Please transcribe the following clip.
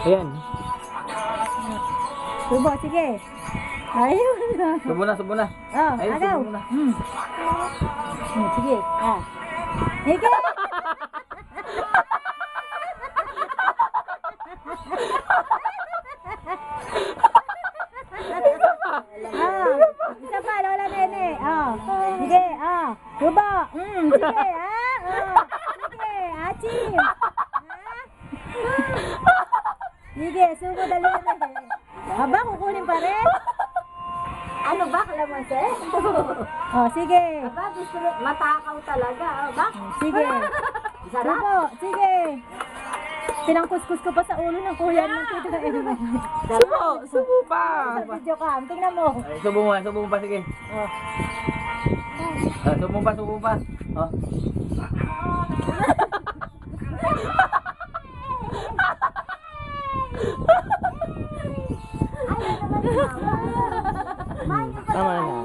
Ayan. Subo, sige. Ayun. Subo na, subo na. Oh, Ayun, agaw. subo na. Sige. Sige. Isa pa, Lola Nene. Sige, subo. Sige, sige, achim. Sige, subo dali na. Aba, kukunin pa rin. Ano ba, kalamansi? Sige. Aba, gusto rin, matakaw talaga. Ba? Sige. Subo, sige. Pinangkuskus ko pa sa ulo ng kuya ng tito na Elma. Subo, subo pa. Sa video cam, tingnan mo. Ay, subo mo pa, sige. Oh. Subo pa. Oh. Tama na.